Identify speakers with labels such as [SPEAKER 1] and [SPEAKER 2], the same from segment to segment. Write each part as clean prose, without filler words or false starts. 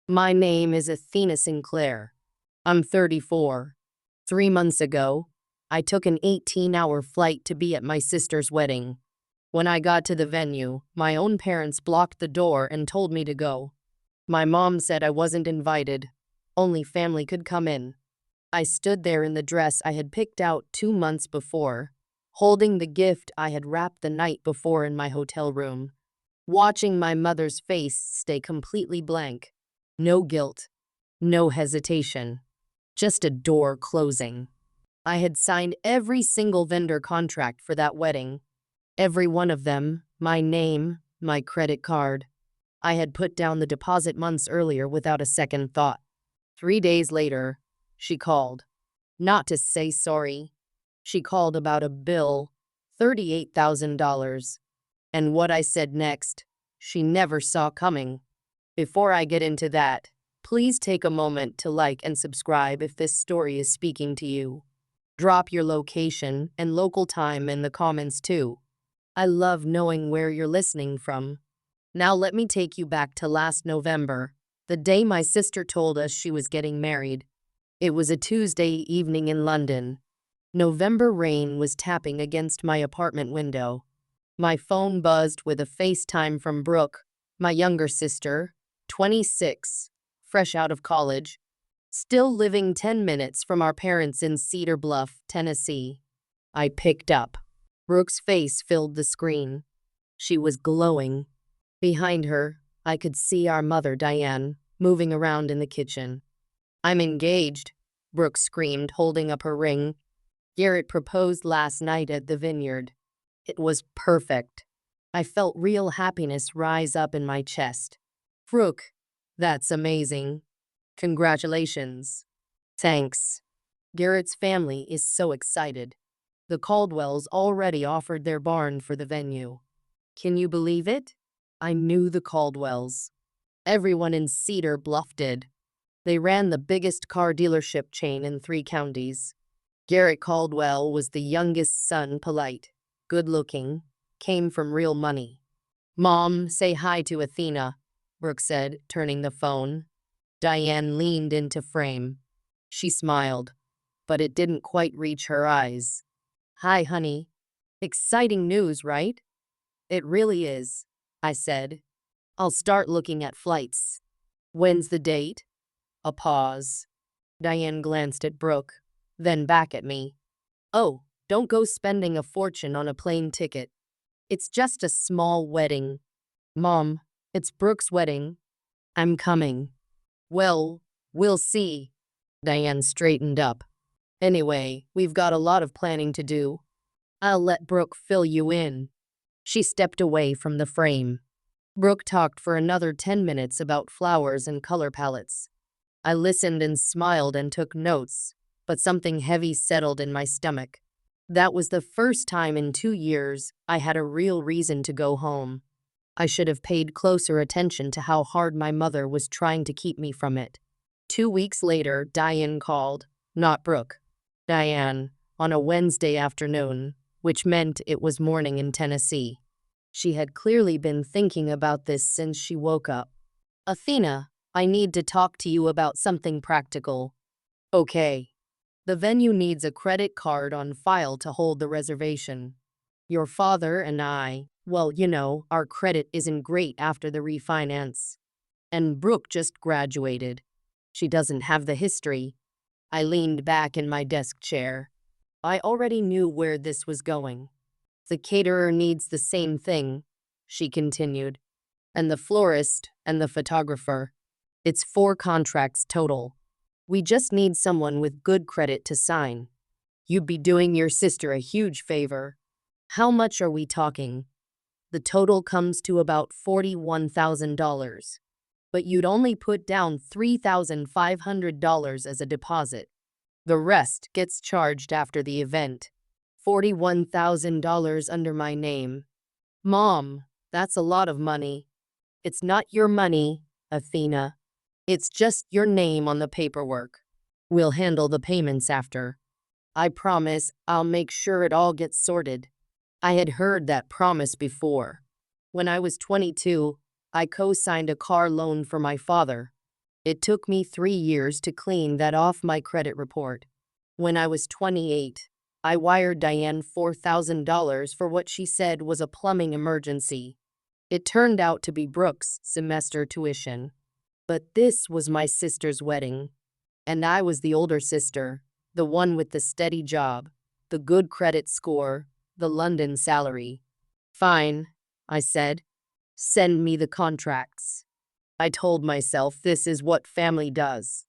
[SPEAKER 1] My name is Athena Sinclair. I'm 34. 3 months ago, I took an 18-hour flight to be at my sister's wedding. When I got to the venue, my own parents blocked the door and told me to go. My mom said I wasn't invited. Only family could come in. I stood there in the dress I had picked out 2 months before, holding the gift I had wrapped the night before in my hotel room, watching my mother's face stay completely blank. No guilt, no hesitation, just a door closing. I had signed every single vendor contract for that wedding. Every one of them, my name, my credit card. I had put down the deposit months earlier without a second thought. 3 days later, she called. Not to say sorry. She called about a bill, $38,000. And what I said next, she never saw coming. Before I get into that, please take a moment to like and subscribe if this story is speaking to you. Drop your location and local time in the comments too. I love knowing where you're listening from. Now let me take you back to last November, the day my sister told us she was getting married. It was a Tuesday evening in London. November rain was tapping against my apartment window. My phone buzzed with a FaceTime from Brooke, my younger sister, 26, fresh out of college, still living 10 minutes from our parents in Cedar Bluff, Tennessee. I picked up. Brooke's face filled the screen. She was glowing. Behind her, I could see our mother, Diane, moving around in the kitchen. "I'm engaged," Brooke screamed, holding up her ring. "Garrett proposed last night at the vineyard. It was perfect." I felt real happiness rise up in my chest. "Brooke, that's amazing. Congratulations." "Thanks." Garrett's family is so excited. The Caldwells already offered their barn for the venue. Can you believe it? I knew the Caldwells. Everyone in Cedar Bluff did. They ran the biggest car dealership chain in 3 counties. Garrett Caldwell was the youngest son, polite, good-looking, came from real money. "Mom, say hi to Athena," Brooke said, turning the phone. Diane leaned into frame. She smiled, but it didn't quite reach her eyes. "Hi, honey. Exciting news, right?" "It really is," I said. "I'll start looking at flights." "When's the date?" A pause. Diane glanced at Brooke, then back at me. "Oh, don't go spending a fortune on a plane ticket. It's just a small wedding." "Mom, it's Brooke's wedding. I'm coming." "Well, we'll see." Diane straightened up. "Anyway, we've got a lot of planning to do. I'll let Brooke fill you in." She stepped away from the frame. Brooke talked for another 10 minutes about flowers and color palettes. I listened and smiled and took notes, but something heavy settled in my stomach. That was the first time in 2 years I had a real reason to go home. I should have paid closer attention to how hard my mother was trying to keep me from it. 2 weeks later, Diane called, not Brooke. Diane, on a Wednesday afternoon, which meant it was morning in Tennessee. She had clearly been thinking about this since she woke up. "Athena, I need to talk to you about something practical." "Okay." "The venue needs a credit card on file to hold the reservation. Your father and I, well, our credit isn't great after the refinance. And Brooke just graduated. She doesn't have the history." I leaned back in my desk chair. I already knew where this was going. "The caterer needs the same thing," she continued. "And the florist and the photographer. It's 4 contracts total. We just need someone with good credit to sign. You'd be doing your sister a huge favor." "How much are we talking?" "The total comes to about $41,000. But you'd only put down $3,500 as a deposit. The rest gets charged after the event. $41,000 under my name." "Mom, that's a lot of money." "It's not your money, Athena. It's just your name on the paperwork. We'll handle the payments after. I promise I'll make sure it all gets sorted." I had heard that promise before. When I was 22, I co-signed a car loan for my father. It took me 3 years to clean that off my credit report. When I was 28, I wired Diane $4,000 for what she said was a plumbing emergency. It turned out to be Brooke's semester tuition. But this was my sister's wedding. And I was the older sister, the one with the steady job, the good credit score, the London salary. Fine, I said. Send me the contracts. I told myself this is what family does.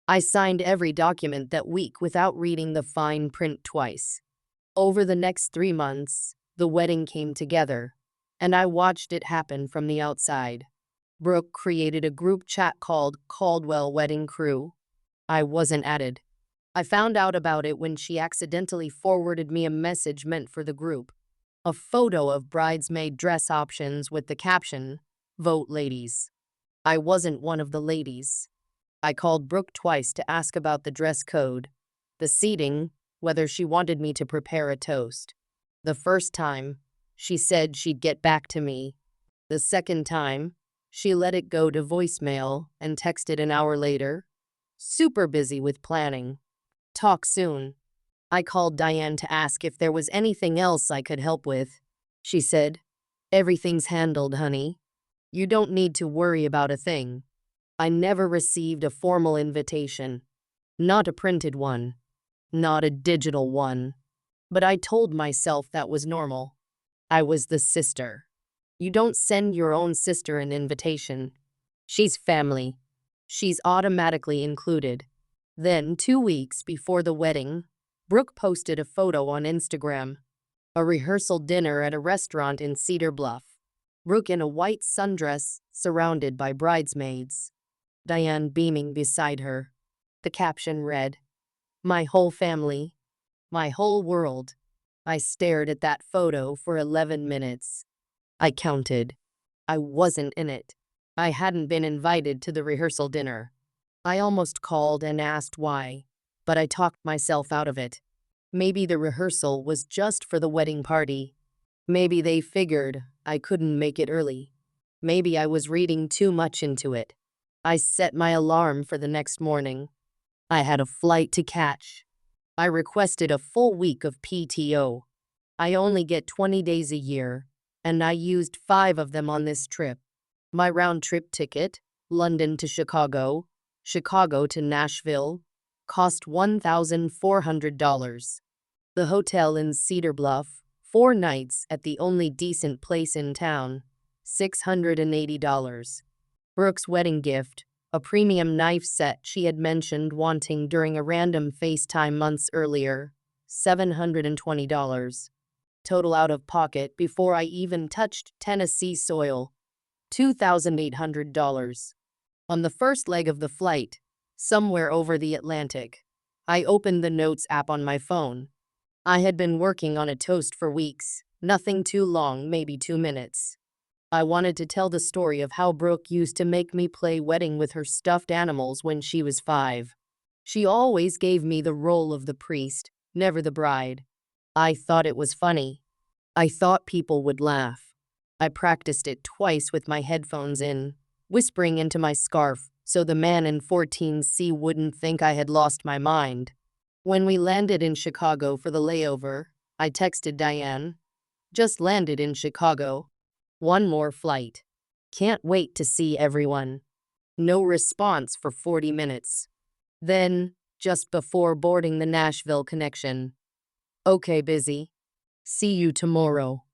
[SPEAKER 1] I signed every document that week without reading the fine print twice. Over the next 3 months, the wedding came together, and I watched it happen from the outside. Brooke created a group chat called Caldwell Wedding Crew. I wasn't added. I found out about it when she accidentally forwarded me a message meant for the group. A photo of bridesmaid dress options with the caption, "Vote ladies." I wasn't one of the ladies. I called Brooke twice to ask about the dress code, the seating, whether she wanted me to prepare a toast. The first time, she said she'd get back to me. The second time, she let it go to voicemail and texted an hour later. Super busy with planning. Talk soon. I called Diane to ask if there was anything else I could help with. She said, "Everything's handled, honey. You don't need to worry about a thing." I never received a formal invitation. Not a printed one. Not a digital one. But I told myself that was normal. I was the sister. You don't send your own sister an invitation. She's family. She's automatically included. Then, 2 weeks before the wedding, Brooke posted a photo on Instagram. A rehearsal dinner at a restaurant in Cedar Bluff. Brooke in a white sundress, surrounded by bridesmaids. Diane beaming beside her. The caption read, "My whole family. My whole world." I stared at that photo for 11 minutes. I counted. I wasn't in it. I hadn't been invited to the rehearsal dinner. I almost called and asked why, but I talked myself out of it. Maybe the rehearsal was just for the wedding party. Maybe they figured I couldn't make it early. Maybe I was reading too much into it. I set my alarm for the next morning. I had a flight to catch. I requested a full week of PTO. I only get 20 days a year, and I used 5 of them on this trip. My round-trip ticket, London to Chicago, Chicago to Nashville, cost $1,400. The hotel in Cedar Bluff, 4 nights at the only decent place in town, $680. Brooke's wedding gift, a premium knife set she had mentioned wanting during a random FaceTime months earlier, $720. Total out of pocket before I even touched Tennessee soil, $2,800. On the first leg of the flight, somewhere over the Atlantic, I opened the Notes app on my phone. I had been working on a toast for weeks, nothing too long, maybe 2 minutes. I wanted to tell the story of how Brooke used to make me play wedding with her stuffed animals when she was 5. She always gave me the role of the priest, never the bride. I thought it was funny. I thought people would laugh. I practiced it twice with my headphones in, whispering into my scarf so the man in 14C wouldn't think I had lost my mind. When we landed in Chicago for the layover, I texted Diane. "Just landed in Chicago. One more flight. Can't wait to see everyone." No response for 40 minutes. Then, just before boarding the Nashville connection. "Okay, busy. See you tomorrow."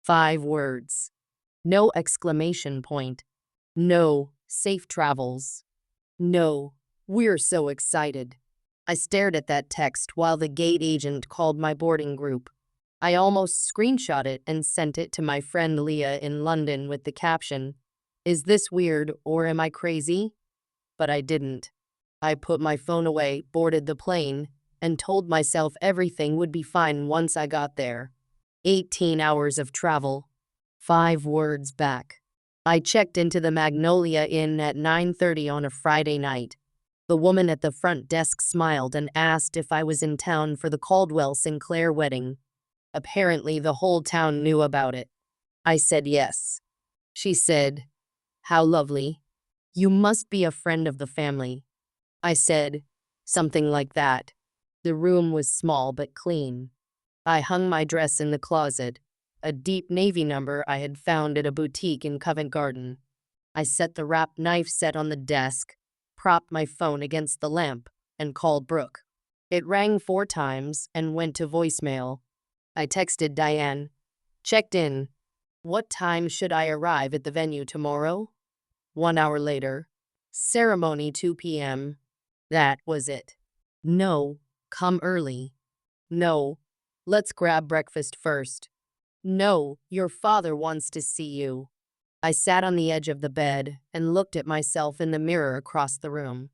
[SPEAKER 1] 5 words. No exclamation point. No, "safe travels." No, "we're so excited." I stared at that text while the gate agent called my boarding group. I almost screenshot it and sent it to my friend Leah in London with the caption, "Is this weird or am I crazy?" But I didn't. I put my phone away, boarded the plane, and told myself everything would be fine once I got there. 18 hours of travel. 5 words back. I checked into the Magnolia Inn at 9:30 on a Friday night. The woman at the front desk smiled and asked if I was in town for the Caldwell Sinclair wedding. Apparently, the whole town knew about it. I said yes. She said, "How lovely. You must be a friend of the family, I said, something like that. The room was small but clean. I hung my dress in the closet, a deep navy number I had found at a boutique in Covent Garden. I set the wrap knife set on the desk, propped my phone against the lamp, and called Brooke. It rang 4 times and went to voicemail. I texted Diane. Checked in. What time should I arrive at the venue tomorrow? 1 hour later. Ceremony 2 p.m. That was it. No, come early. No, let's grab breakfast first. No, your father wants to see you. I sat on the edge of the bed and looked at myself in the mirror across the room.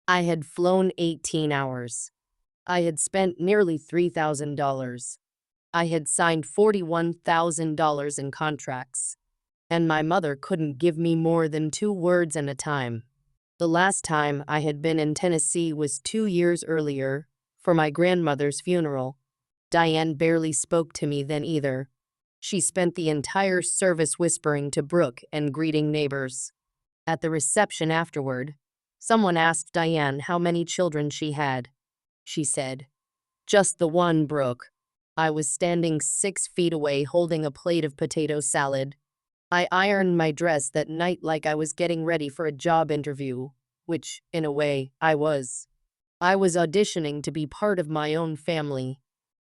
[SPEAKER 1] I had flown 18 hours. I had spent nearly $3,000. I had signed $41,000 in contracts. And my mother couldn't give me more than 2 words at a time. The last time I had been in Tennessee was 2 years earlier, for my grandmother's funeral. Diane barely spoke to me then either. She spent the entire service whispering to Brooke and greeting neighbors. At the reception afterward, someone asked Diane how many children she had. She said, "Just the one, Brooke." I was standing 6 feet away holding a plate of potato salad. I ironed my dress that night like I was getting ready for a job interview, which, in a way, I was. I was auditioning to be part of my own family.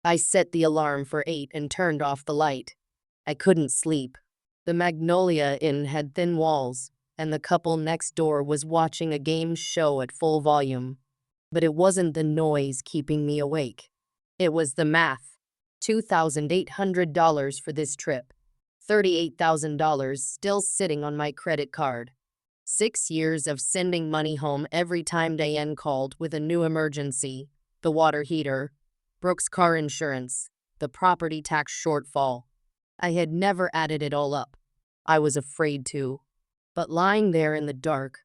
[SPEAKER 1] I set the alarm for 8 and turned off the light. I couldn't sleep. The Magnolia Inn had thin walls, and the couple next door was watching a game show at full volume. But it wasn't the noise keeping me awake. It was the math. $2,800 for this trip. $38,000 still sitting on my credit card. 6 years of sending money home every time Diane called with a new emergency, the water heater, Brooke's car insurance, the property tax shortfall. I had never added it all up. I was afraid to. But lying there in the dark,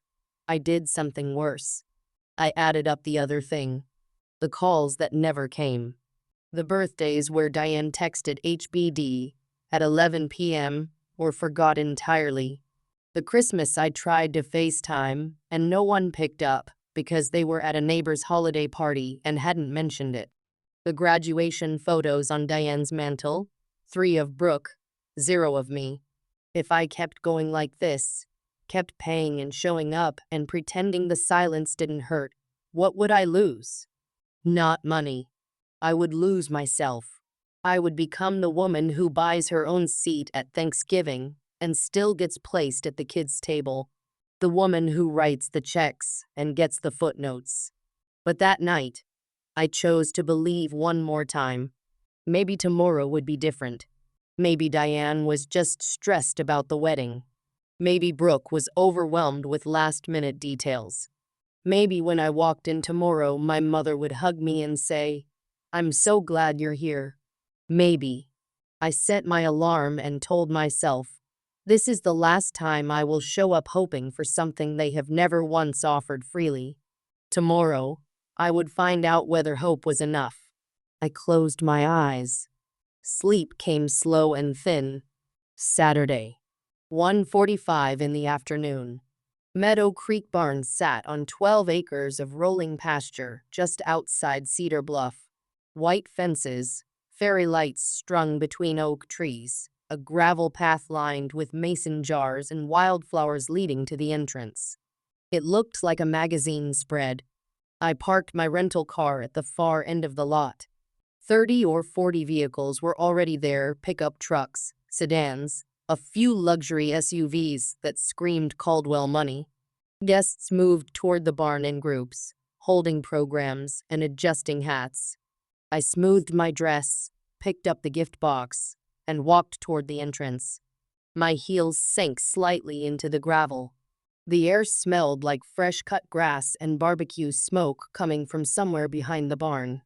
[SPEAKER 1] I did something worse. I added up the other thing. The calls that never came. The birthdays where Diane texted HBD at 11 p.m. or forgot entirely. The Christmas I tried to FaceTime and no one picked up because they were at a neighbor's holiday party and hadn't mentioned it. The graduation photos on Diane's mantle, 3 of Brooke, 0 of me. If I kept going like this, kept paying and showing up and pretending the silence didn't hurt, what would I lose? Not money. I would lose myself. I would become the woman who buys her own seat at Thanksgiving and still gets placed at the kids' table. The woman who writes the checks and gets the footnotes. But that night, I chose to believe one more time. Maybe tomorrow would be different. Maybe Diane was just stressed about the wedding. Maybe Brooke was overwhelmed with last-minute details. Maybe when I walked in tomorrow, my mother would hug me and say, "I'm so glad you're here." Maybe. I set my alarm and told myself, this is the last time I will show up hoping for something they have never once offered freely. Tomorrow, I would find out whether hope was enough. I closed my eyes. Sleep came slow and thin. Saturday. 1:45 in the afternoon. Meadow Creek Barn sat on 12 acres of rolling pasture just outside Cedar Bluff. White fences, fairy lights strung between oak trees, a gravel path lined with mason jars and wildflowers leading to the entrance. It looked like a magazine spread. I parked my rental car at the far end of the lot. 30 or 40 vehicles were already there, pickup trucks, sedans, a few luxury SUVs that screamed Caldwell money. Guests moved toward the barn in groups, holding programs and adjusting hats. I smoothed my dress, picked up the gift box, and walked toward the entrance. My heels sank slightly into the gravel. The air smelled like fresh-cut grass and barbecue smoke coming from somewhere behind the barn.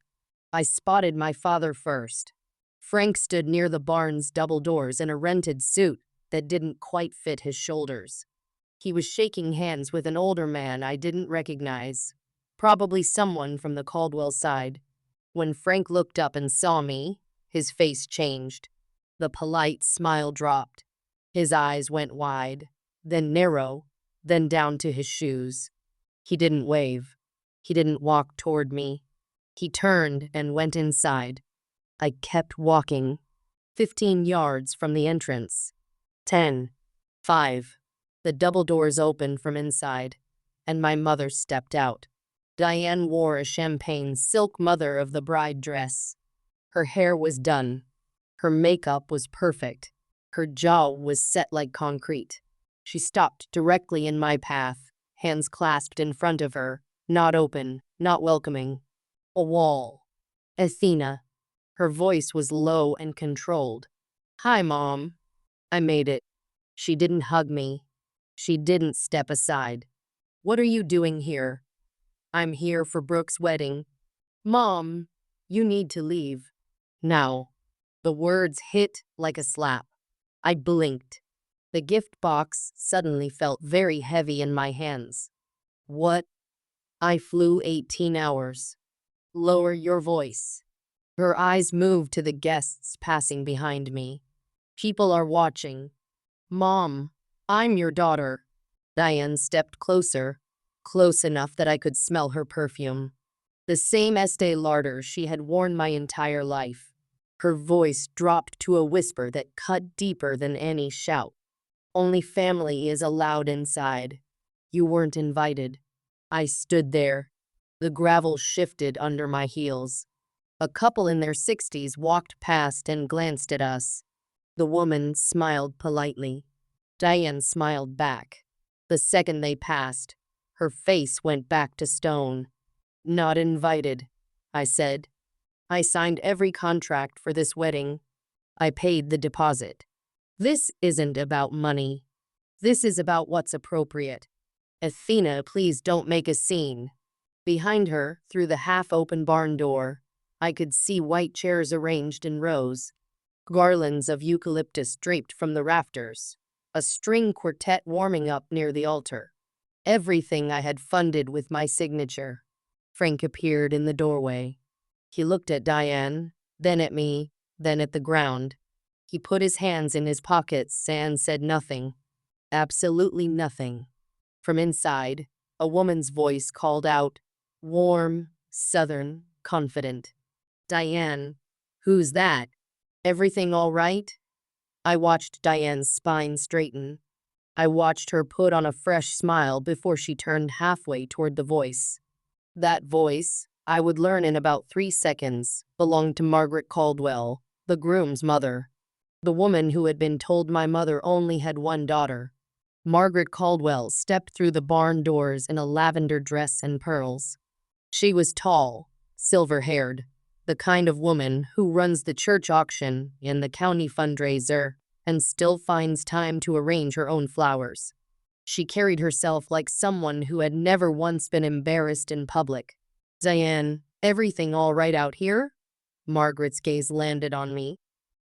[SPEAKER 1] I spotted my father first. Frank stood near the barn's double doors in a rented suit that didn't quite fit his shoulders. He was shaking hands with an older man I didn't recognize, probably someone from the Caldwell side. When Frank looked up and saw me, his face changed. The polite smile dropped. His eyes went wide, then narrow, then down to his shoes. He didn't wave. He didn't walk toward me. He turned and went inside. I kept walking. 15 yards from the entrance. 10. 5. The double doors opened from inside, and my mother stepped out. Diane wore a champagne silk mother of the bride dress. Her hair was done. Her makeup was perfect. Her jaw was set like concrete. She stopped directly in my path, hands clasped in front of her, not open, not welcoming. A wall. Athena. Her voice was low and controlled. "Hi, Mom." I made it. She didn't hug me. She didn't step aside. "What are you doing here?" "I'm here for Brooke's wedding." "Mom, you need to leave. Now." The words hit like a slap. I blinked. The gift box suddenly felt very heavy in my hands. "What?" "I flew 18 hours. Lower your voice." Her eyes moved to the guests passing behind me. "People are watching." "Mom, I'm your daughter." Diane stepped closer, close enough that I could smell her perfume. The same Estee Lauder she had worn my entire life. Her voice dropped to a whisper that cut deeper than any shout. "Only family is allowed inside. You weren't invited." I stood there. The gravel shifted under my heels. A couple in their 60s walked past and glanced at us. The woman smiled politely. Diane smiled back. The second they passed, her face went back to stone. "Not invited," I said. "I signed every contract for this wedding. I paid the deposit. This isn't about money. This is about what's appropriate. Athena, please don't make a scene." Behind her, through the half-open barn door, I could see white chairs arranged in rows, garlands of eucalyptus draped from the rafters, a string quartet warming up near the altar. Everything I had funded with my signature. Frank appeared in the doorway. He looked at Diane, then at me, then at the ground. He put his hands in his pockets and said nothing. Absolutely nothing. From inside, a woman's voice called out, warm, southern, confident. "Diane, who's that? Everything all right?" I watched Diane's spine straighten. I watched her put on a fresh smile before she turned halfway toward the voice. That voice, I would learn in about 3 seconds, belonged to Margaret Caldwell, the groom's mother. The woman who had been told my mother only had one daughter. Margaret Caldwell stepped through the barn doors in a lavender dress and pearls. She was tall, silver-haired, the kind of woman who runs the church auction and the county fundraiser and still finds time to arrange her own flowers. She carried herself like someone who had never once been embarrassed in public. "Diane, everything all right out here?" Margaret's gaze landed on me.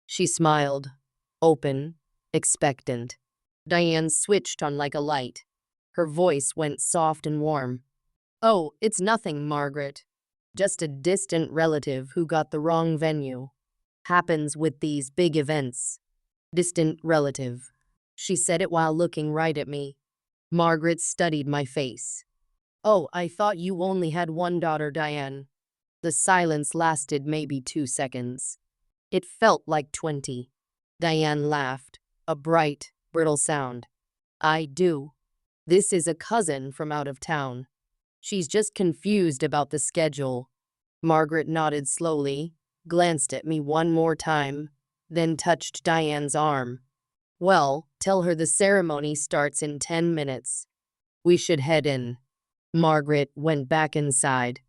[SPEAKER 1] She smiled, open, expectant. Diane switched on like a light. Her voice went soft and warm. "Oh, it's nothing, Margaret. Just a distant relative who got the wrong venue. Happens with these big events." Distant relative. She said it while looking right at me. Margaret studied my face. "Oh, I thought you only had one daughter, Diane." The silence lasted maybe 2 seconds. It felt like 20. Diane laughed, a bright, brittle sound. "I do. This is a cousin from out of town. She's just confused about the schedule." Margaret nodded slowly, glanced at me one more time, then touched Diane's arm. "Well, tell her the ceremony starts in 10 minutes. We should head in." Margaret went back inside.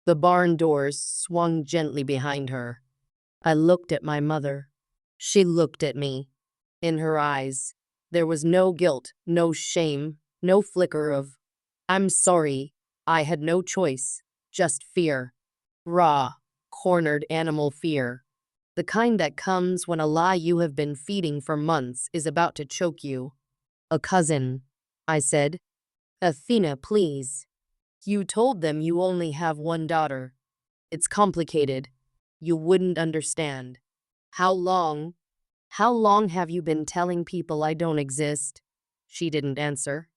[SPEAKER 1] The barn doors swung gently behind her. I looked at my mother. She looked at me. In her eyes, there was no guilt, no shame, no flicker of, "I'm sorry, I had no choice," just fear. Raw, cornered animal fear. The kind that comes when a lie you have been feeding for months is about to choke you. "A cousin," I said. "Athena, please. You told them you only have one daughter. It's complicated. You wouldn't understand." How long have you been telling people I don't exist?" She didn't answer.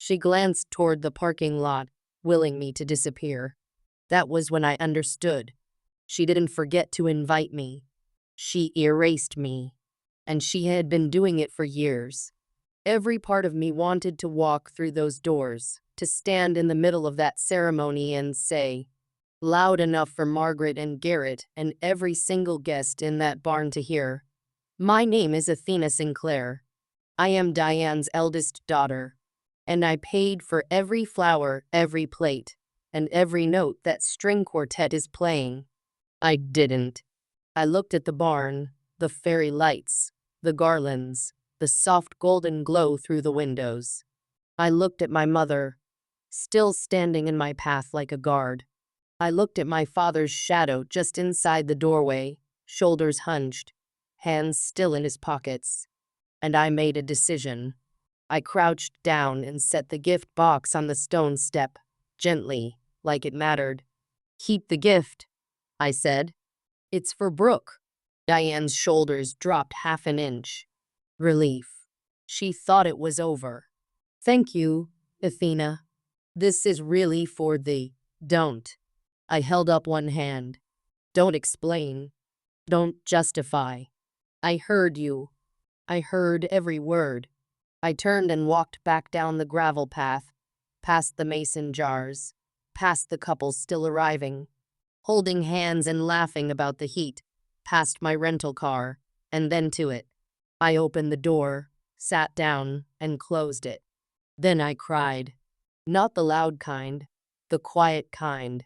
[SPEAKER 1] She glanced toward the parking lot, willing me to disappear. That was when I understood. She didn't forget to invite me. She erased me. And she had been doing it for years. Every part of me wanted to walk through those doors, to stand in the middle of that ceremony and say, loud enough for Margaret and Garrett and every single guest in that barn to hear, "My name is Athena Sinclair. I am Diane's eldest daughter. And I paid for every flower, every plate, and every note that string quartet is playing." I didn't. I looked at the barn, the fairy lights, the garlands, the soft golden glow through the windows. I looked at my mother, still standing in my path like a guard. I looked at my father's shadow just inside the doorway, shoulders hunched, hands still in his pockets. And I made a decision. I crouched down and set the gift box on the stone step, gently, like it mattered. "Keep the gift," I said. "It's for Brooke." Diane's shoulders dropped half an inch. Relief. She thought it was over. "Thank you, Athena. This is really for the don't." I held up one hand. "Don't explain. Don't justify. I heard you. I heard every word." I turned and walked back down the gravel path, past the mason jars, past the couple still arriving, holding hands and laughing about the heat, past my rental car, and then to it. I opened the door, sat down, and closed it. Then I cried. Not the loud kind, the quiet kind.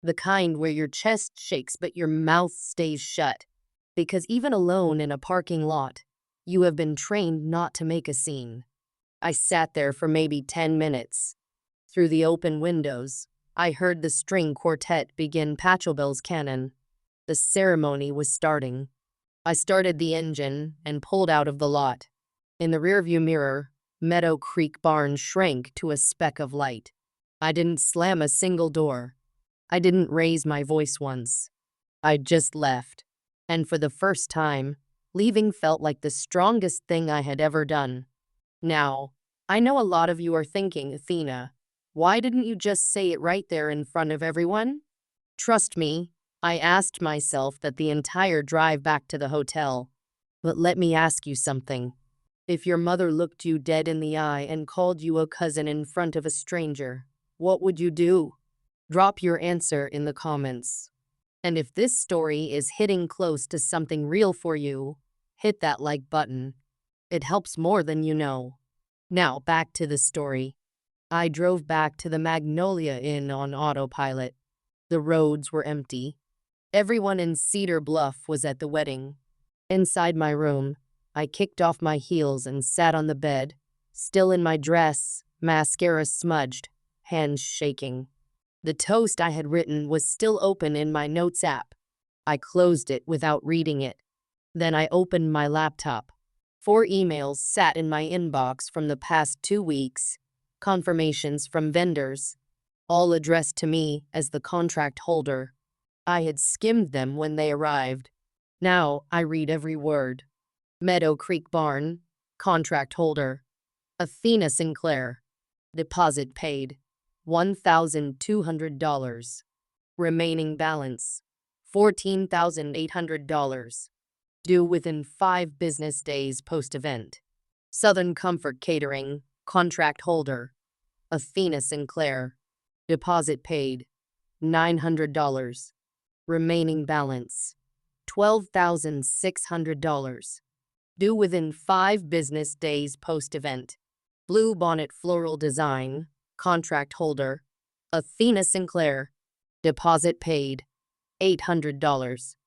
[SPEAKER 1] The kind where your chest shakes but your mouth stays shut. Because even alone in a parking lot, you have been trained not to make a scene. I sat there for maybe 10 minutes. Through the open windows, I heard the string quartet begin Pachelbel's canon. The ceremony was starting. I started the engine and pulled out of the lot. In the rearview mirror, Meadow Creek Barn shrank to a speck of light. I didn't slam a single door. I didn't raise my voice once. I just left. And for the first time, leaving felt like the strongest thing I had ever done. Now, I know a lot of you are thinking, "Athena, why didn't you just say it right there in front of everyone?" Trust me, I asked myself that the entire drive back to the hotel. But let me ask you something. If your mother looked you dead in the eye and called you a cousin in front of a stranger, what would you do? Drop your answer in the comments. And if this story is hitting close to something real for you, hit that like button. It helps more than you know. Now back to the story. I drove back to the Magnolia Inn on autopilot. The roads were empty. Everyone in Cedar Bluff was at the wedding. Inside my room, I kicked off my heels and sat on the bed, still in my dress, mascara smudged, hands shaking. The toast I had written was still open in my notes app. I closed it without reading it. Then I opened my laptop. 4 emails sat in my inbox from the past 2 weeks, confirmations from vendors, all addressed to me as the contract holder. I had skimmed them when they arrived. Now I read every word. Meadow Creek Barn, contract holder, Athena Sinclair. Deposit paid, $1,200. Remaining balance, $14,800. Due within 5 business days post-event. Southern Comfort Catering, contract holder, Athena Sinclair. Deposit paid, $900. Remaining balance, $12,600. Due within 5 business days post-event. Blue Bonnet Floral Design, contract holder, Athena Sinclair. Deposit paid, $800.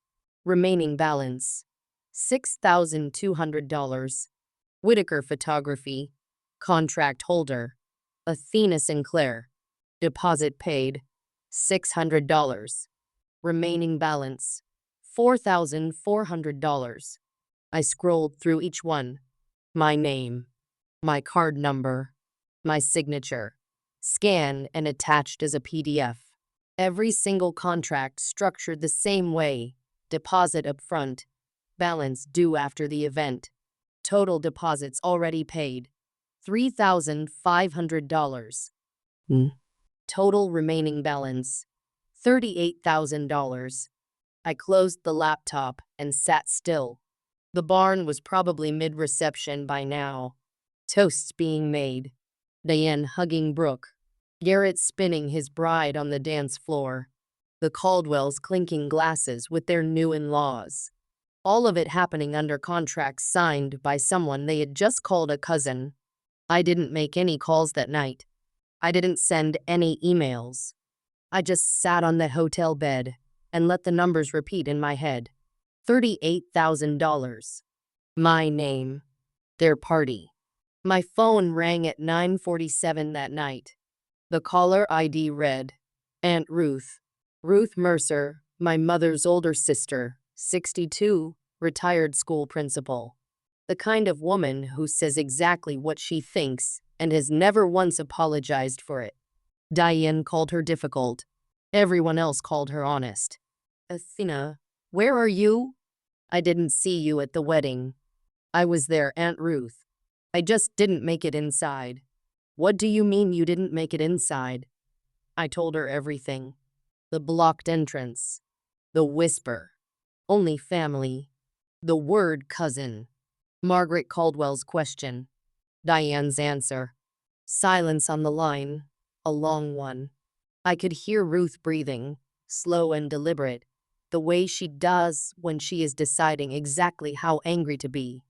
[SPEAKER 1] Remaining balance, $6,200. Whitaker Photography, contract holder, Athena Sinclair. Deposit paid, $600. Remaining balance, $4,400. I scrolled through each one. My name, my card number, my signature, scanned and attached as a PDF. Every single contract structured the same way. Deposit up front, balance due after the event. Total deposits already paid, $3,500. Total remaining balance, $38,000. I closed the laptop and sat still. The barn was probably mid-reception by now. Toasts being made. Diane hugging Brooke. Garrett spinning his bride on the dance floor. The Caldwells clinking glasses with their new in-laws. All of it happening under contracts signed by someone they had just called a cousin. I didn't make any calls that night. I didn't send any emails. I just sat on that hotel bed and let the numbers repeat in my head. $38,000. My name. Their party. My phone rang at 9:47 that night. The caller ID read, Aunt Ruth. Ruth Mercer, my mother's older sister, 62, retired school principal. The kind of woman who says exactly what she thinks and has never once apologized for it. Diane called her difficult. Everyone else called her honest. Athena, where are you? I didn't see you at the wedding. I was there, Aunt Ruth. I just didn't make it inside. What do you mean you didn't make it inside? I told her everything. The blocked entrance. The whisper. Only family. The word cousin. Margaret Caldwell's question. Diane's answer. Silence on the line. A long one. I could hear Ruth breathing, slow and deliberate, the way she does when she is deciding exactly how angry to be.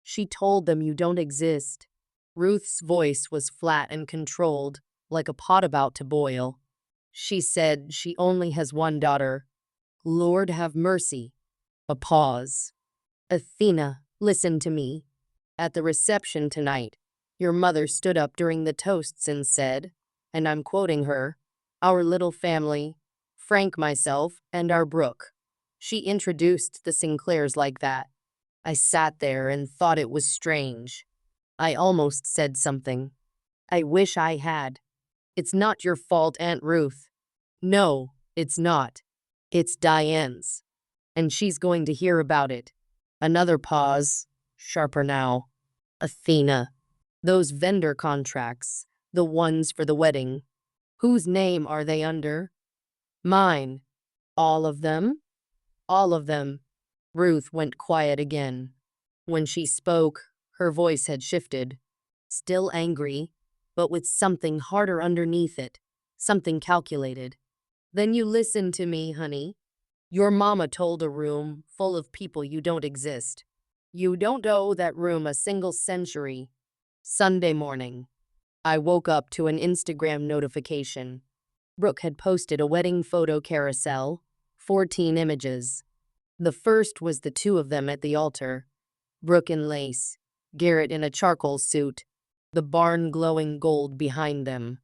[SPEAKER 1] She told them you don't exist. Ruth's voice was flat and controlled, like a pot about to boil. She said she only has one daughter. Lord have mercy. A pause. Athena, listen to me. At the reception tonight, your mother stood up during the toasts and said, and I'm quoting her, our little family, Frank, myself, and our Brooke. She introduced the Sinclairs like that. I sat there and thought it was strange. I almost said something. I wish I had. It's not your fault, Aunt Ruth. No, it's not. It's Diane's. And she's going to hear about it. Another pause, sharper now. Athena. Those vendor contracts, the ones for the wedding. Whose name are they under? Mine. All of them? All of them. Ruth went quiet again. When she spoke, her voice had shifted. Still angry, but with something harder underneath it, something calculated. Then you listen to me, honey. Your mama told a room full of people you don't exist. You don't owe that room a single century. Sunday morning. I woke up to an Instagram notification. Brooke had posted a wedding photo carousel, 14 images. The first was the two of them at the altar. Brooke in lace, Garrett in a charcoal suit, the barn glowing gold behind them.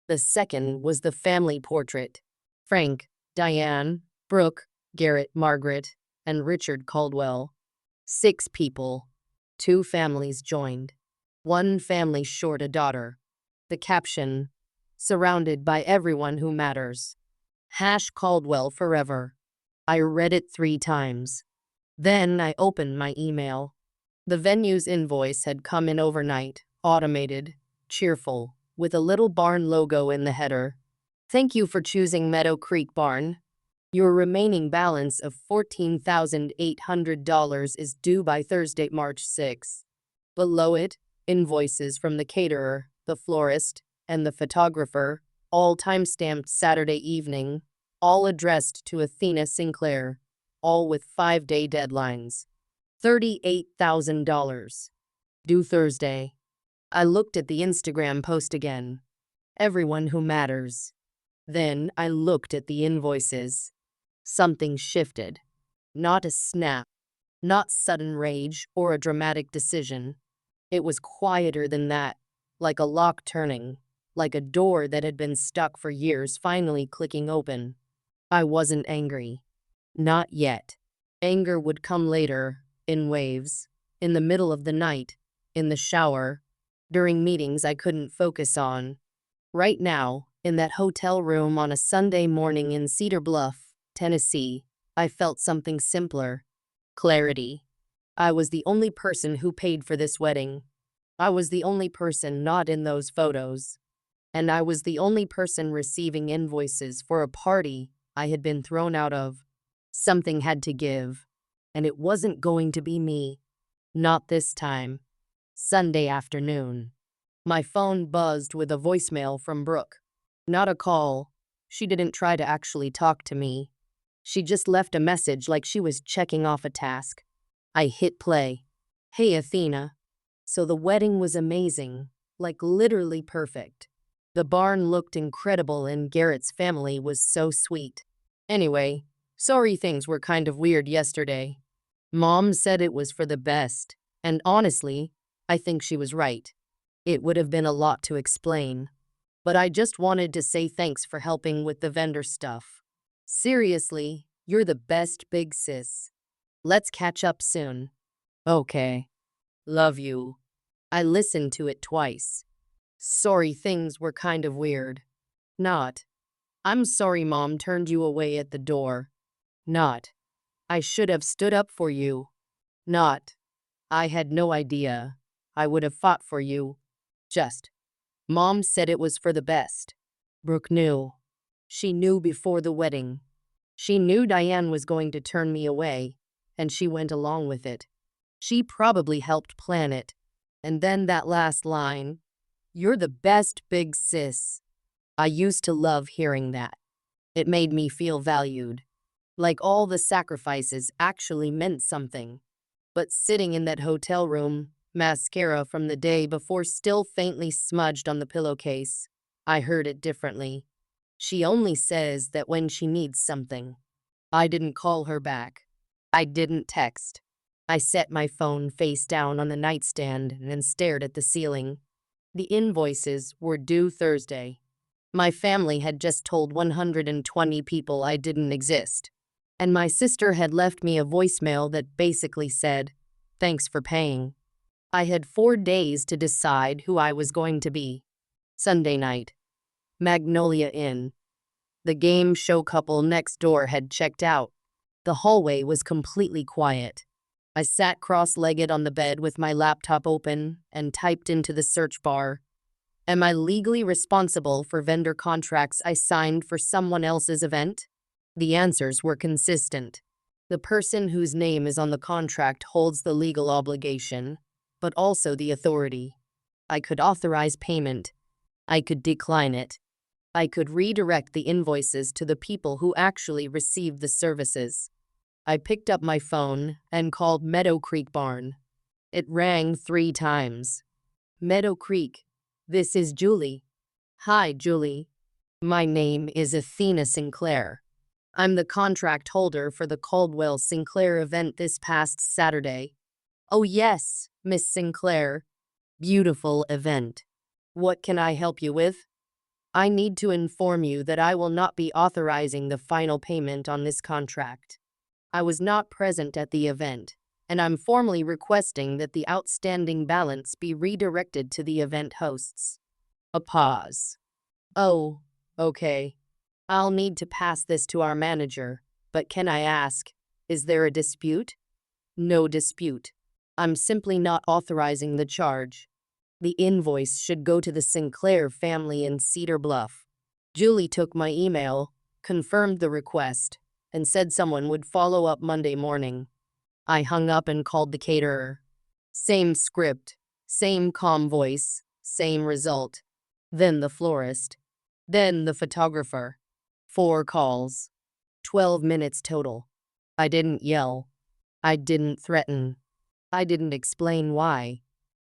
[SPEAKER 1] The second was the family portrait. Frank, Diane, Brooke, Garrett, Margaret, and Richard Caldwell. 6 people. 2 families joined. 1 family short a daughter. The caption, surrounded by everyone who matters. #Caldwell forever. I read it 3 times. Then I opened my email. The venue's invoice had come in overnight, automated, cheerful, with a little barn logo in the header. Thank you for choosing Meadow Creek Barn. Your remaining balance of $14,800 is due by Thursday, March 6. Below it, invoices from the caterer, the florist, and the photographer, all time-stamped Saturday evening, all addressed to Athena Sinclair, all with 5-day deadlines. $38,000. Due Thursday. I looked at the Instagram post again. Everyone who matters. Then I looked at the invoices. Something shifted. Not a snap. Not sudden rage or a dramatic decision. It was quieter than that, like a lock turning, like a door that had been stuck for years finally clicking open. I wasn't angry. Not yet. Anger would come later, in waves, in the middle of the night, in the shower, during meetings I couldn't focus on. Right now, in that hotel room on a Sunday morning in Cedar Bluff, Tennessee, I felt something simpler. Clarity. I was the only person who paid for this wedding. I was the only person not in those photos, and I was the only person receiving invoices for a party I had been thrown out of. Something had to give, and it wasn't going to be me. Not this time. Sunday afternoon. My phone buzzed with a voicemail from Brooke. Not a call. She didn't try to actually talk to me. She just left a message like she was checking off a task. I hit play. Hey, Athena. So the wedding was amazing, like literally perfect. The barn looked incredible and Garrett's family was so sweet. Anyway, sorry things were kind of weird yesterday. Mom said it was for the best, and honestly, I think she was right. It would have been a lot to explain. But I just wanted to say thanks for helping with the vendor stuff. Seriously, you're the best big sis. Let's catch up soon. Okay. Love you. I listened to it twice. Sorry things were kind of weird. Not. I'm sorry mom turned you away at the door. Not. I should have stood up for you. Not. I had no idea. I would have fought for you. Just. Mom said it was for the best. Brooke knew. She knew before the wedding. She knew Diane was going to turn me away, and she went along with it. She probably helped plan it. And then that last line, "You're the best big sis." I used to love hearing that. It made me feel valued. Like all the sacrifices actually meant something. But sitting in that hotel room, mascara from the day before still faintly smudged on the pillowcase, I heard it differently. She only says that when she needs something. I didn't call her back. I didn't text. I set my phone face down on the nightstand and stared at the ceiling. The invoices were due Thursday. My family had just told 120 people I didn't exist. And my sister had left me a voicemail that basically said, "Thanks for paying." I had 4 days to decide who I was going to be. Sunday night. Magnolia Inn. The game show couple next door had checked out. The hallway was completely quiet. I sat cross-legged on the bed with my laptop open and typed into the search bar, "Am I legally responsible for vendor contracts I signed for someone else's event?" The answers were consistent. The person whose name is on the contract holds the legal obligation, but also the authority. I could authorize payment. I could decline it. I could redirect the invoices to the people who actually received the services. I picked up my phone and called Meadow Creek Barn. It rang 3 times. Meadow Creek. This is Julie. Hi, Julie. My name is Athena Sinclair. I'm the contract holder for the Caldwell Sinclair event this past Saturday. Oh yes, Miss Sinclair. Beautiful event. What can I help you with? I need to inform you that I will not be authorizing the final payment on this contract. I was not present at the event, and I'm formally requesting that the outstanding balance be redirected to the event hosts. A pause. Oh, okay. I'll need to pass this to our manager, but can I ask, is there a dispute? No dispute. I'm simply not authorizing the charge. The invoice should go to the Sinclair family in Cedar Bluff. Julie took my email, confirmed the request, and said someone would follow up Monday morning. I hung up and called the caterer. Same script, same calm voice, same result. Then the florist. Then the photographer. 4 calls. 12 minutes total. I didn't yell. I didn't threaten. I didn't explain why.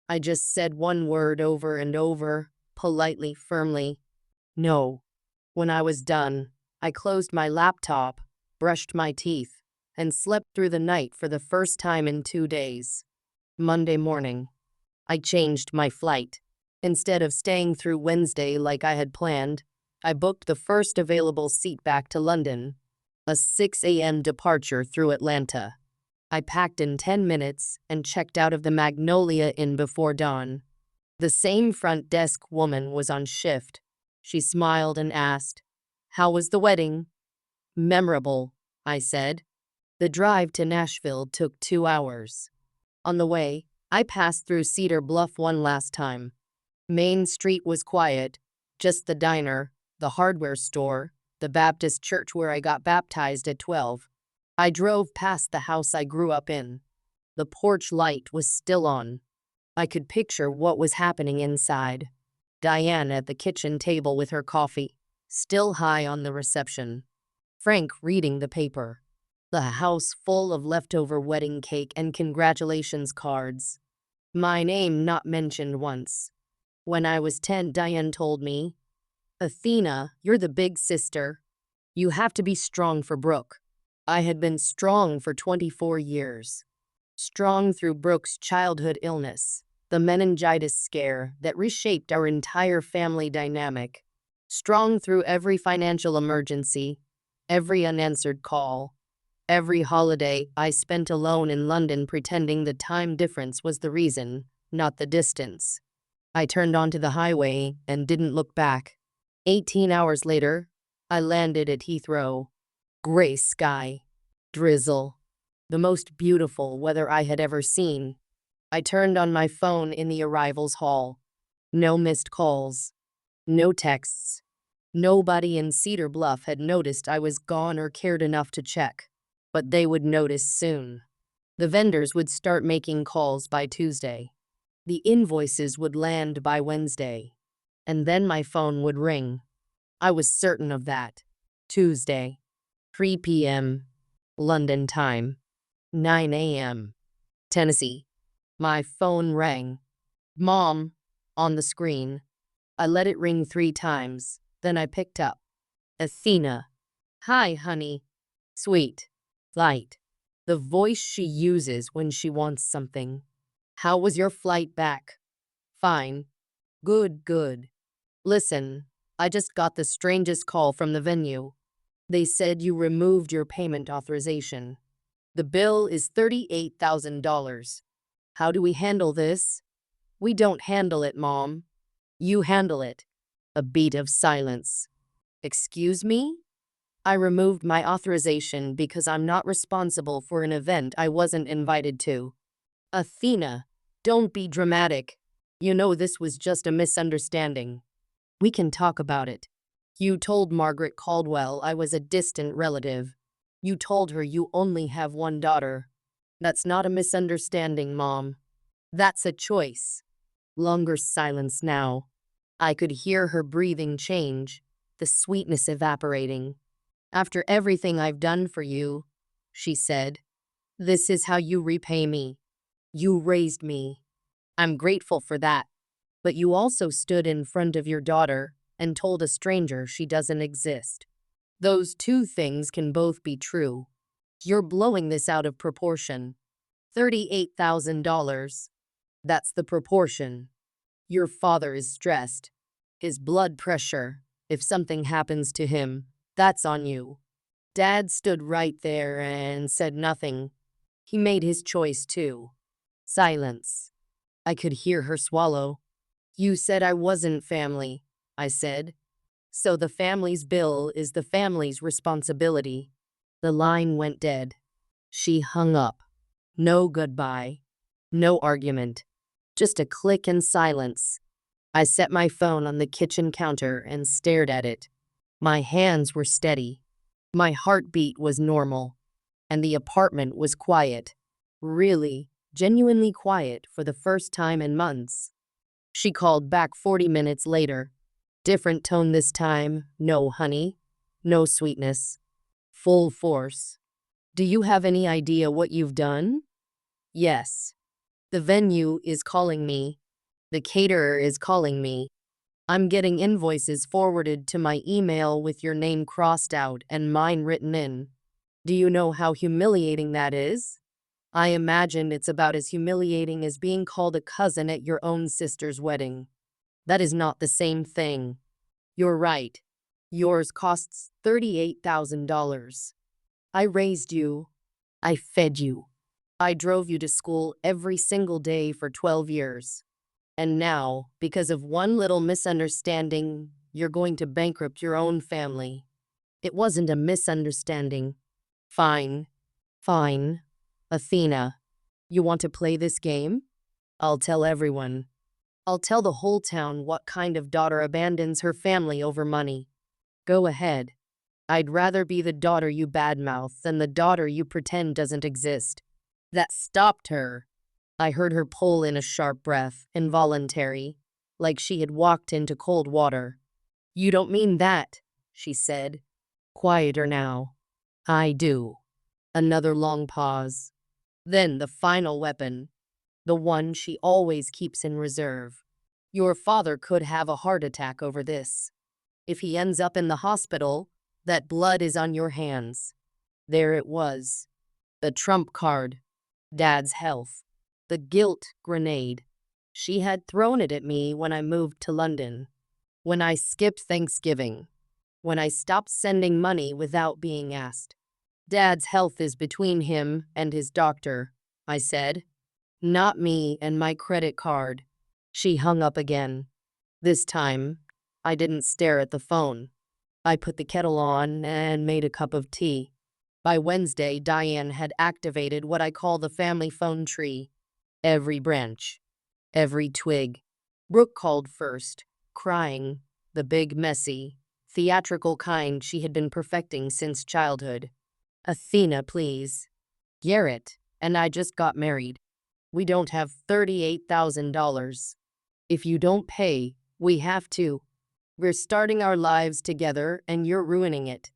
[SPEAKER 1] I just said one word over and over, politely, firmly. No. When I was done, I closed my laptop, brushed my teeth, and slept through the night for the first time in 2 days. Monday morning, I changed my flight. Instead of staying through Wednesday like I had planned, I booked the first available seat back to London, a 6 a.m. departure through Atlanta. I packed in 10 minutes and checked out of the Magnolia Inn before dawn. The same front desk woman was on shift. She smiled and asked, "How was the wedding?" "Memorable," I said. The drive to Nashville took 2 hours. On the way, I passed through Cedar Bluff one last time. Main Street was quiet, just the diner, the hardware store, the Baptist church where I got baptized at 12. I drove past the house I grew up in. The porch light was still on. I could picture what was happening inside. Diane at the kitchen table with her coffee, still high on the reception. Frank reading the paper. The house full of leftover wedding cake and congratulations cards. My name not mentioned once. When I was 10, Diane told me, "Athena, you're the big sister. You have to be strong for Brooke." I had been strong for 24 years. Strong through Brooke's childhood illness, the meningitis scare that reshaped our entire family dynamic. Strong through every financial emergency, every unanswered call, every holiday I spent alone in London pretending the time difference was the reason, not the distance. I turned onto the highway and didn't look back. 18 hours later, I landed at Heathrow. Gray sky, drizzle, the most beautiful weather I had ever seen. I turned on my phone in the arrivals hall. No missed calls, no texts. Nobody in Cedar Bluff had noticed I was gone or cared enough to check. But they would notice soon. The vendors would start making calls by Tuesday. The invoices would land by Wednesday. And then my phone would ring. I was certain of that. Tuesday, 3 p.m. London time, 9 a.m. Tennessee. My phone rang. "Mom," on the screen. I let it ring 3 times, then I picked up. "Athena." "Hi, honey." Sweet. Light. The voice she uses when she wants something. "How was your flight back?" "Fine." "Good, good. Listen, I just got the strangest call from the venue. They said you removed your payment authorization. The bill is $38,000. How do we handle this?" "We don't handle it, Mom. You handle it." A beat of silence. "Excuse me?" "I removed my authorization because I'm not responsible for an event I wasn't invited to." "Athena, don't be dramatic. You know this was just a misunderstanding. We can talk about it. You told Margaret Caldwell I was a distant relative. You told her you only have one daughter. That's not a misunderstanding, Mom. That's a choice." Longer silence now. I could hear her breathing change, the sweetness evaporating. "After everything I've done for you," she said, "this is how you repay me. You raised me. I'm grateful for that. But you also stood in front of your daughter and told a stranger she doesn't exist. Those two things can both be true. You're blowing this out of proportion. $38,000. That's the proportion. Your father is stressed. His blood pressure. If something happens to him, that's on you." Dad stood right there and said nothing. He made his choice too. Silence. I could hear her swallow. "You said I wasn't family," I said. "So the family's bill is the family's responsibility." The line went dead. She hung up. No goodbye. No argument. Just a click and silence. I set my phone on the kitchen counter and stared at it. My hands were steady. My heartbeat was normal. And the apartment was quiet. Really, genuinely quiet for the first time in months. She called back 40 minutes later. Different tone this time. "No, honey. No sweetness. Full force." "Do you have any idea what you've done?" "Yes. The venue is calling me. The caterer is calling me. I'm getting invoices forwarded to my email with your name crossed out and mine written in. Do you know how humiliating that is? I imagine it's about as humiliating as being called a cousin at your own sister's wedding. That is not the same thing." "You're right. Yours costs $38,000. I raised you. I fed you. I drove you to school every single day for 12 years. And now, because of one little misunderstanding, you're going to bankrupt your own family." "It wasn't a misunderstanding." "Fine. Fine. Athena, you want to play this game?" I'll tell everyone. I'll tell the whole town what kind of daughter abandons her family over money. Go ahead. I'd rather be the daughter you badmouth than the daughter you pretend doesn't exist. That stopped her. I heard her pull in a sharp breath, involuntary, like she had walked into cold water. You don't mean that, she said. Quieter now. I do. Another long pause. Then the final weapon. The one she always keeps in reserve. Your father could have a heart attack over this. If he ends up in the hospital, that blood is on your hands. There it was. The trump card. Dad's health. The guilt grenade. She had thrown it at me when I moved to London. When I skipped Thanksgiving. When I stopped sending money without being asked. Dad's health is between him and his doctor, I said. Not me and my credit card. She hung up again. This time, I didn't stare at the phone. I put the kettle on and made a cup of tea. By Wednesday, Diane had activated what I call the family phone tree. Every branch. Every twig. Brooke called first, crying, the big, messy, theatrical kind she had been perfecting since childhood. Athena, please. Garrett and I just got married. We don't have $38,000. If you don't pay, we have to. We're starting our lives together and you're ruining it.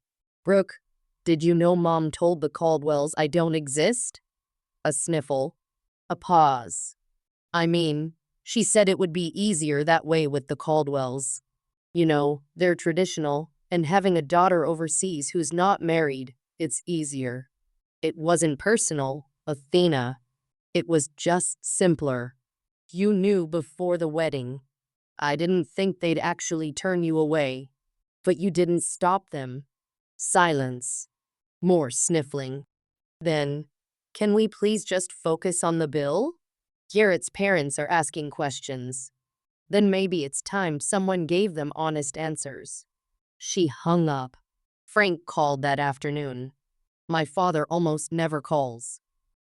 [SPEAKER 1] Brooke, did you know Mom told the Caldwells I don't exist? A sniffle. A pause. I mean, she said it would be easier that way with the Caldwells. You know, they're traditional, and having a daughter overseas who's not married, it's easier. It wasn't personal, Athena. It was just simpler. You knew before the wedding. I didn't think they'd actually turn you away. But you didn't stop them. Silence. More sniffling. Then, can we please just focus on the bill? Garrett's parents are asking questions. Then maybe it's time someone gave them honest answers. She hung up. Frank called that afternoon. My father almost never calls.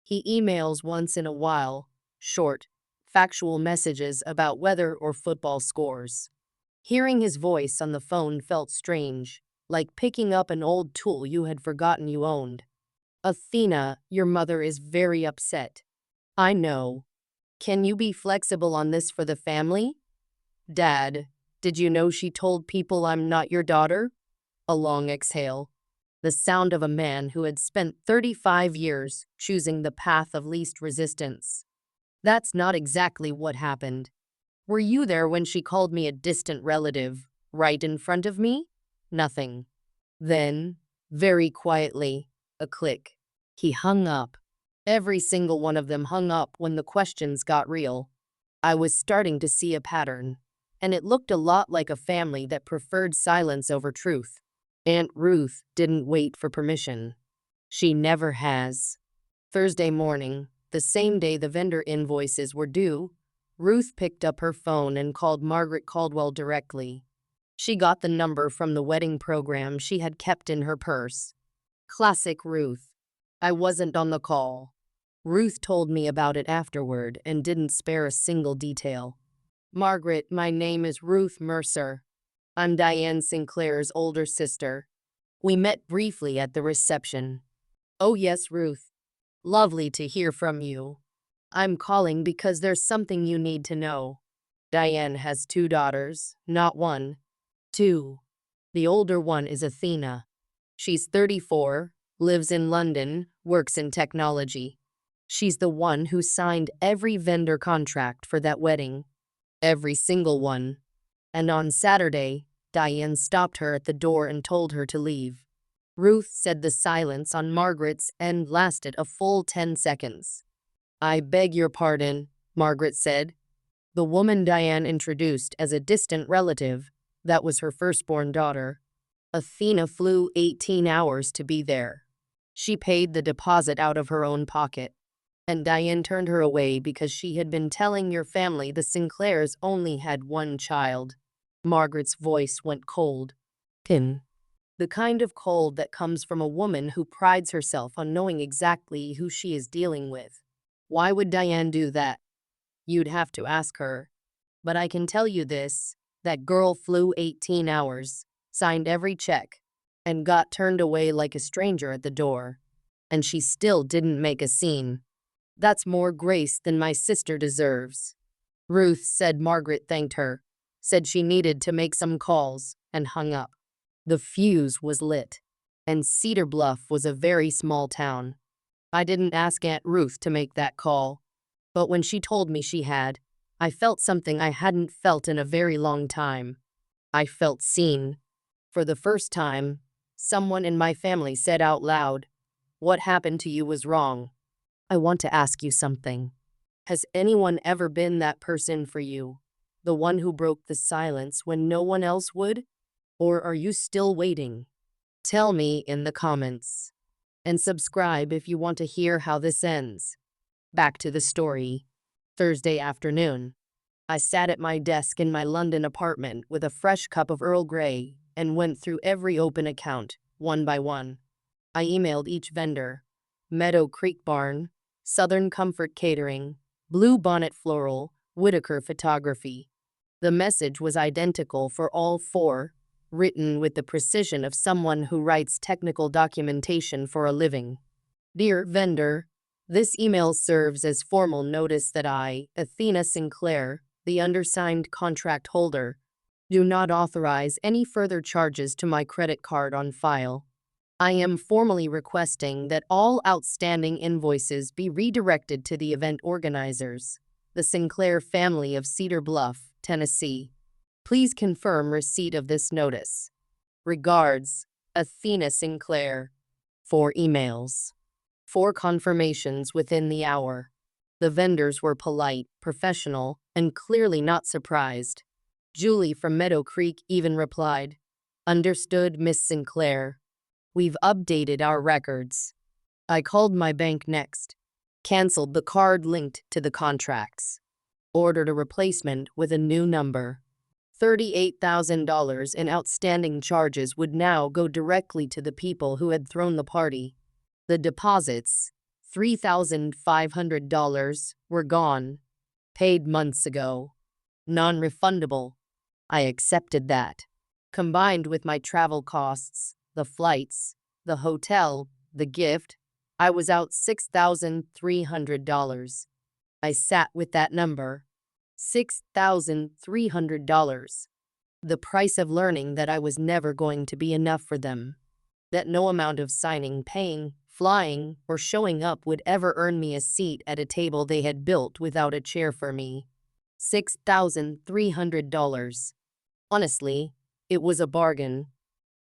[SPEAKER 1] He emails once in a while, short, factual messages about weather or football scores. Hearing his voice on the phone felt strange, like picking up an old tool you had forgotten you owned. Athena, your mother is very upset. I know. Can you be flexible on this for the family? Dad, did you know she told people I'm not your daughter? A long exhale. The sound of a man who had spent 35 years choosing the path of least resistance. That's not exactly what happened. Were you there when she called me a distant relative, right in front of me? Nothing. Then, very quietly, a click. He hung up. Every single one of them hung up when the questions got real. I was starting to see a pattern, and it looked a lot like a family that preferred silence over truth. Aunt Ruth didn't wait for permission. She never has. Thursday morning, the same day the vendor invoices were due, Ruth picked up her phone and called Margaret Caldwell directly. She got the number from the wedding program she had kept in her purse. Classic Ruth. I wasn't on the call. Ruth told me about it afterward and didn't spare a single detail. Margaret, my name is Ruth Mercer. I'm Diane Sinclair's older sister. We met briefly at the reception. Oh yes, Ruth. Lovely to hear from you. I'm calling because there's something you need to know. Diane has 2 daughters, not 1. 2. The older one is Athena. She's 34, lives in London, works in technology. She's the one who signed every vendor contract for that wedding. Every single one. And on Saturday, Diane stopped her at the door and told her to leave. Ruth said the silence on Margaret's end lasted a full 10 seconds. I beg your pardon, Margaret said. The woman Diane introduced as a distant relative, that was her firstborn daughter. Athena flew 18 hours to be there. She paid the deposit out of her own pocket. And Diane turned her away because she had been telling your family the Sinclairs only had 1 child. Margaret's voice went cold. The kind of cold that comes from a woman who prides herself on knowing exactly who she is dealing with. Why would Diane do that? You'd have to ask her. But I can tell you this, that girl flew 18 hours, signed every check, and got turned away like a stranger at the door. And she still didn't make a scene. That's more grace than my sister deserves. Ruth said Margaret thanked her, said she needed to make some calls, and hung up. The fuse was lit. And Cedar Bluff was a very small town. I didn't ask Aunt Ruth to make that call. But when she told me she had, I felt something I hadn't felt in a very long time. I felt seen. For the first time, someone in my family said out loud, "What happened to you was wrong." I want to ask you something. Has anyone ever been that person for you? The one who broke the silence when no one else would? Or are you still waiting? Tell me in the comments. And subscribe if you want to hear how this ends. Back to the story. Thursday afternoon. I sat at my desk in my London apartment with a fresh cup of Earl Grey and went through every open account, one by one. I emailed each vendor. Meadow Creek Barn, Southern Comfort Catering, Blue Bonnet Floral, Whitaker Photography. The message was identical for all four, written with the precision of someone who writes technical documentation for a living. Dear vendor, this email serves as formal notice that I, Athena Sinclair, the undersigned contract holder, do not authorize any further charges to my credit card on file. I am formally requesting that all outstanding invoices be redirected to the event organizers, the Sinclair family of Cedar Bluff, Tennessee. Please confirm receipt of this notice. Regards, Athena Sinclair. 4 emails. 4 confirmations within the hour. The vendors were polite, professional, and clearly not surprised. Julie from Meadow Creek even replied, "Understood, Miss Sinclair. We've updated our records." I called my bank next, canceled the card linked to the contracts, ordered a replacement with a new number. $38,000 in outstanding charges would now go directly to the people who had thrown the party. The deposits, $3,500, were gone, paid months ago, non-refundable. I accepted that. Combined with my travel costs, the flights, the hotel, the gift, I was out $6,300. I sat with that number. $6,300. The price of learning that I was never going to be enough for them. That no amount of signing, paying, flying, or showing up would ever earn me a seat at a table they had built without a chair for me. $6,300. Honestly, it was a bargain.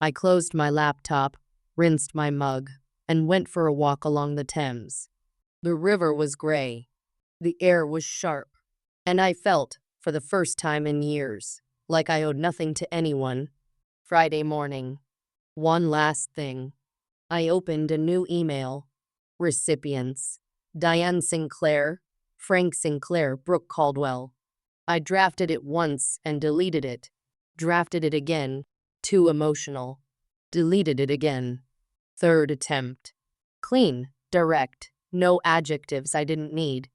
[SPEAKER 1] I closed my laptop, rinsed my mug, and went for a walk along the Thames. The river was gray. The air was sharp. And I felt, for the first time in years, like I owed nothing to anyone. Friday morning. One last thing. I opened a new email. Recipients: Diane Sinclair, Frank Sinclair, Brooke Caldwell. I drafted it once and deleted it. Drafted it again. Too emotional. Deleted it again. Third attempt. Clean, direct, no adjectives I didn't need.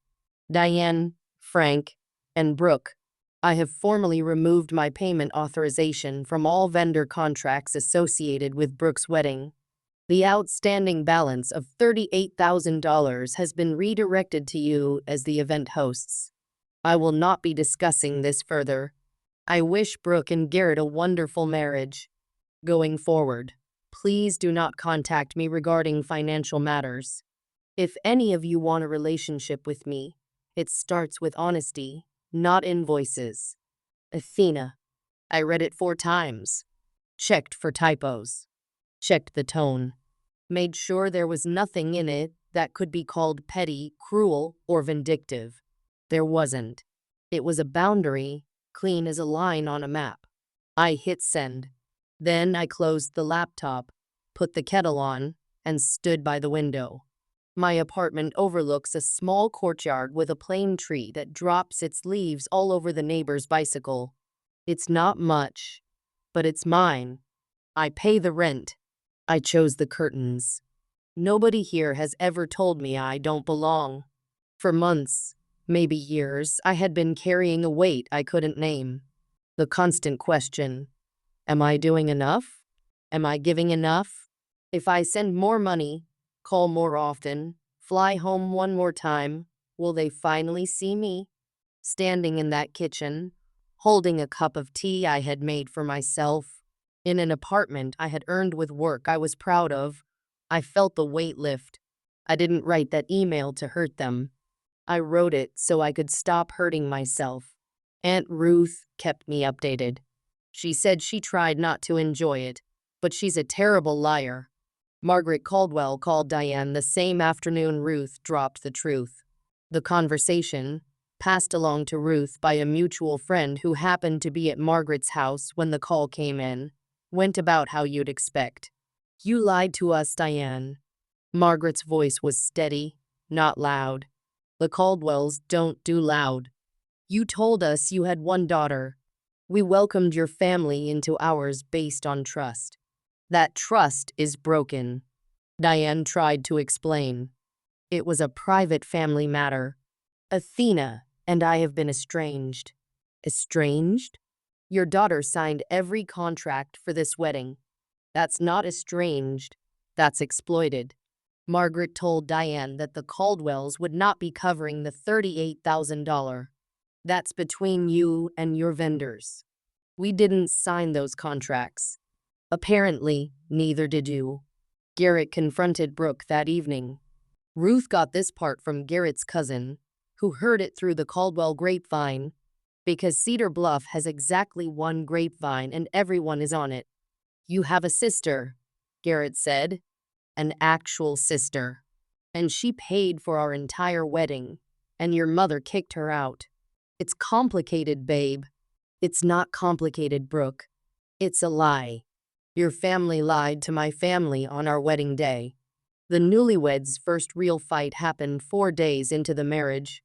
[SPEAKER 1] Diane, Frank, and Brooke. I have formally removed my payment authorization from all vendor contracts associated with Brooke's wedding. The outstanding balance of $38,000 has been redirected to you as the event hosts. I will not be discussing this further. I wish Brooke and Garrett a wonderful marriage. Going forward, please do not contact me regarding financial matters. If any of you want a relationship with me, it starts with honesty, not invoices. Athena. I read it 4 times. Checked for typos. Checked the tone. Made sure there was nothing in it that could be called petty, cruel, or vindictive. There wasn't. It was a boundary, clean as a line on a map. I hit send. Then I closed the laptop, put the kettle on, and stood by the window. My apartment overlooks a small courtyard with a plane tree that drops its leaves all over the neighbor's bicycle. It's not much, but it's mine. I pay the rent. I chose the curtains. Nobody here has ever told me I don't belong. For months, maybe years, I had been carrying a weight I couldn't name. The constant question, am I doing enough? Am I giving enough? If I send more money, call more often, fly home one more time, will they finally see me? Standing in that kitchen, holding a cup of tea I had made for myself, in an apartment I had earned with work I was proud of, I felt the weight lift. I didn't write that email to hurt them. I wrote it so I could stop hurting myself. Aunt Ruth kept me updated. She said she tried not to enjoy it, but she's a terrible liar. Margaret Caldwell called Diane the same afternoon Ruth dropped the truth. The conversation, passed along to Ruth by a mutual friend who happened to be at Margaret's house when the call came in, went about how you'd expect. You lied to us, Diane. Margaret's voice was steady, not loud. The Caldwells don't do loud. You told us you had one daughter. We welcomed your family into ours based on trust. That trust is broken. Diane tried to explain. It was a private family matter. Athena and I have been estranged. Estranged? Your daughter signed every contract for this wedding. That's not estranged. That's exploited. Margaret told Diane that the Caldwells would not be covering the $38,000. That's between you and your vendors. We didn't sign those contracts. Apparently, neither did you. Garrett confronted Brooke that evening. Ruth got this part from Garrett's cousin, who heard it through the Caldwell grapevine, because Cedar Bluff has exactly one grapevine and everyone is on it. You have a sister, Garrett said. An actual sister. And she paid for our entire wedding, and your mother kicked her out. It's complicated, babe. It's not complicated, Brooke. It's a lie. Your family lied to my family on our wedding day. The newlyweds' first real fight happened 4 days into the marriage,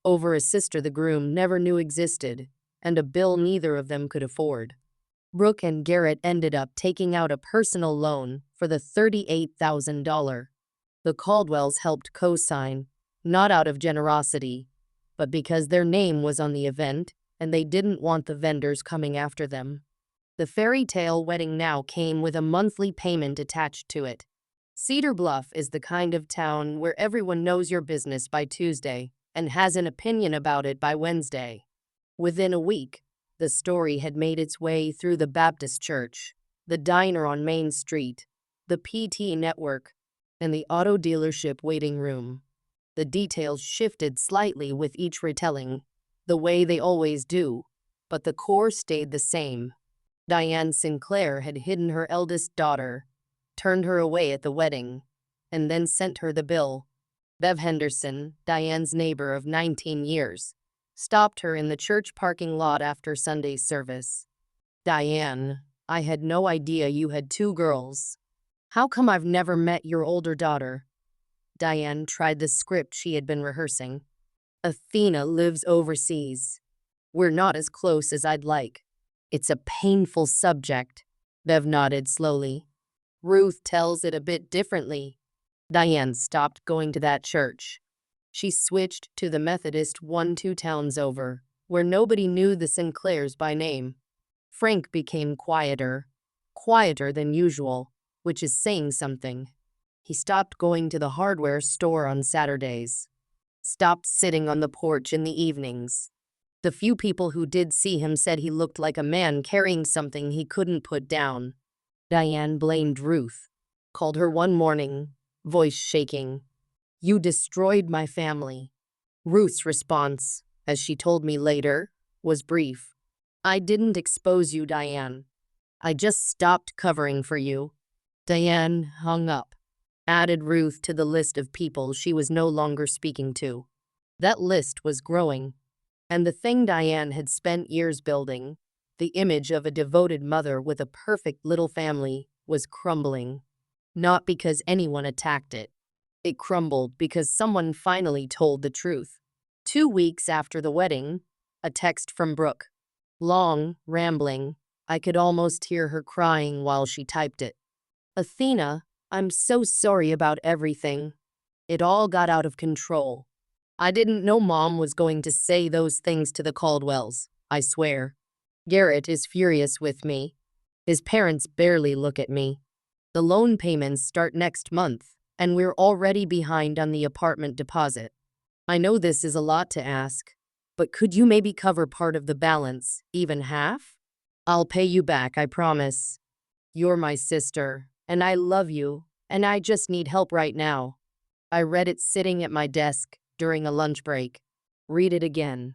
[SPEAKER 1] over a sister the groom never knew existed, and a bill neither of them could afford. Brooke and Garrett ended up taking out a personal loan for the $38,000. The Caldwells helped co-sign, not out of generosity, but because their name was on the event and they didn't want the vendors coming after them. The fairy tale wedding now came with a monthly payment attached to it. Cedar Bluff is the kind of town where everyone knows your business by Tuesday and has an opinion about it by Wednesday. Within a week, the story had made its way through the Baptist church, the diner on Main Street, the PT network, and the auto dealership waiting room. The details shifted slightly with each retelling, the way they always do, but the core stayed the same. Diane Sinclair had hidden her eldest daughter, turned her away at the wedding, and then sent her the bill. Bev Henderson, Diane's neighbor of 19 years, stopped her in the church parking lot after Sunday's service. Diane, I had no idea you had 2 girls. How come I've never met your older daughter? Diane tried the script she had been rehearsing. Athena lives overseas. We're not as close as I'd like. It's a painful subject. Bev nodded slowly. Ruth tells it a bit differently. Diane stopped going to that church. She switched to the Methodist 1-2 towns over, where nobody knew the Sinclairs by name. Frank became quieter than usual, which is saying something. He stopped going to the hardware store on Saturdays. Stopped sitting on the porch in the evenings. The few people who did see him said he looked like a man carrying something he couldn't put down. Diane blamed Ruth. Called her one morning, voice shaking. You destroyed my family. Ruth's response, as she told me later, was brief. I didn't expose you, Diane. I just stopped covering for you. Diane hung up. Added Ruth to the list of people she was no longer speaking to. That list was growing. And the thing Diane had spent years building, the image of a devoted mother with a perfect little family, was crumbling. Not because anyone attacked it. It crumbled because someone finally told the truth. 2 weeks after the wedding, a text from Brooke. Long, rambling. I could almost hear her crying while she typed it. Athena, I'm so sorry about everything. It all got out of control. I didn't know Mom was going to say those things to the Caldwells, I swear. Garrett is furious with me. His parents barely look at me. The loan payments start next month, and we're already behind on the apartment deposit. I know this is a lot to ask, but could you maybe cover part of the balance, even half? I'll pay you back, I promise. You're my sister, and I love you, and I just need help right now. I read it sitting at my desk during a lunch break. Read it again.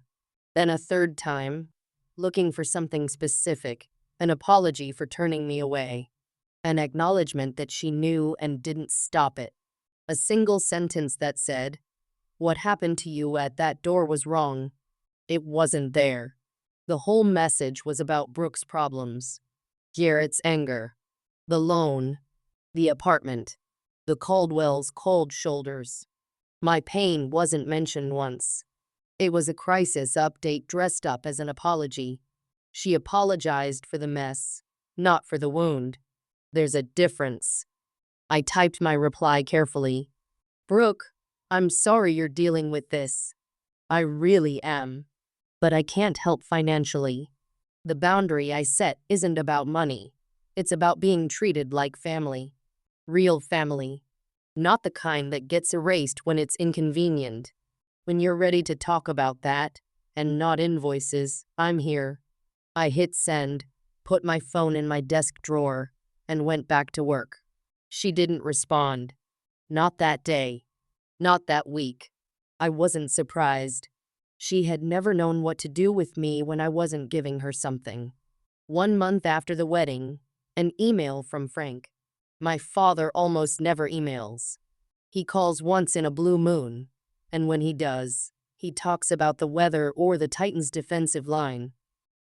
[SPEAKER 1] Then a third time, looking for something specific, an apology for turning me away, an acknowledgement that she knew and didn't stop it. A single sentence that said, "What happened to you at that door was wrong. It wasn't there." The whole message was about Brooke's problems, Garrett's anger, the loan, the apartment, the Caldwell's cold shoulders. My pain wasn't mentioned once. It was a crisis update dressed up as an apology. She apologized for the mess, not for the wound. There's a difference. I typed my reply carefully. Brooke, I'm sorry you're dealing with this. I really am. But I can't help financially. The boundary I set isn't about money. It's about being treated like family. Real family. Not the kind that gets erased when it's inconvenient. When you're ready to talk about that, and not invoices, I'm here. I hit send, put my phone in my desk drawer, and went back to work. She didn't respond. Not that day. Not that week. I wasn't surprised. She had never known what to do with me when I wasn't giving her something. 1 month after the wedding, an email from Frank. My father almost never emails. He calls once in a blue moon, and when he does, he talks about the weather or the Titans' defensive line.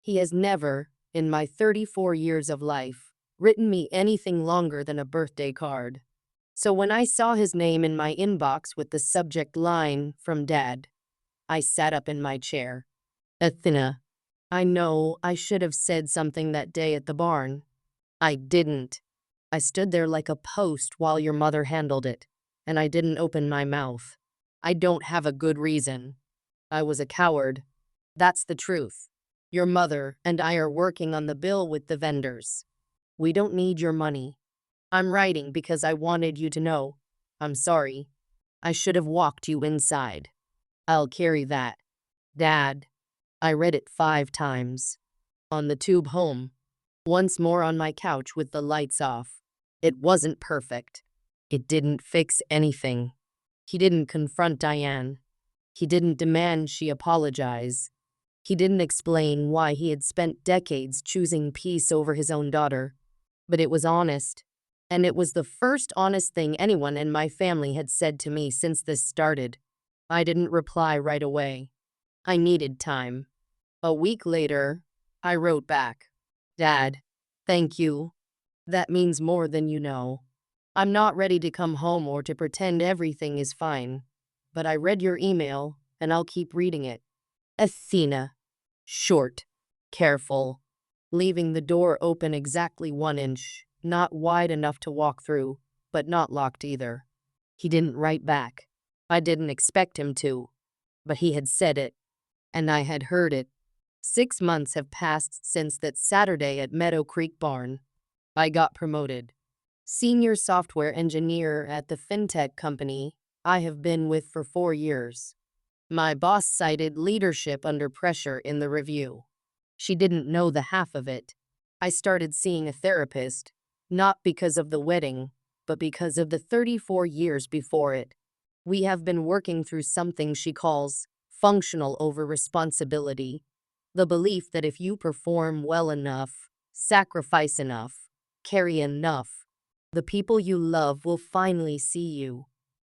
[SPEAKER 1] He has never, in my 34 years of life, written me anything longer than a birthday card. So when I saw his name in my inbox with the subject line, "From Dad," I sat up in my chair. Athena. I know I should have said something that day at the barn. I didn't. I stood there like a post while your mother handled it, and I didn't open my mouth. I don't have a good reason. I was a coward. That's the truth. Your mother and I are working on the bill with the vendors. We don't need your money. I'm writing because I wanted you to know. I'm sorry. I should have walked you inside. I'll carry that. Dad. I read it 5 times. On the tube home. Once more on my couch with the lights off. It wasn't perfect. It didn't fix anything. He didn't confront Diane. He didn't demand she apologize. He didn't explain why he had spent decades choosing peace over his own daughter. But it was honest. And it was the first honest thing anyone in my family had said to me since this started. I didn't reply right away. I needed time. A week later, I wrote back. Dad, thank you. That means more than you know. I'm not ready to come home or to pretend everything is fine. But I read your email, and I'll keep reading it. Athena. Short. Careful. Leaving the door open exactly 1 inch. Not wide enough to walk through, but not locked either. He didn't write back. I didn't expect him to. But he had said it. And I had heard it. 6 months have passed since that Saturday at Meadow Creek Barn. I got promoted. Senior software engineer at the fintech company I have been with for 4 years. My boss cited leadership under pressure in the review. She didn't know the half of it. I started seeing a therapist, not because of the wedding, but because of the 34 years before it. We have been working through something she calls functional over responsibility. The belief that if you perform well enough, sacrifice enough, carry enough, the people you love will finally see you.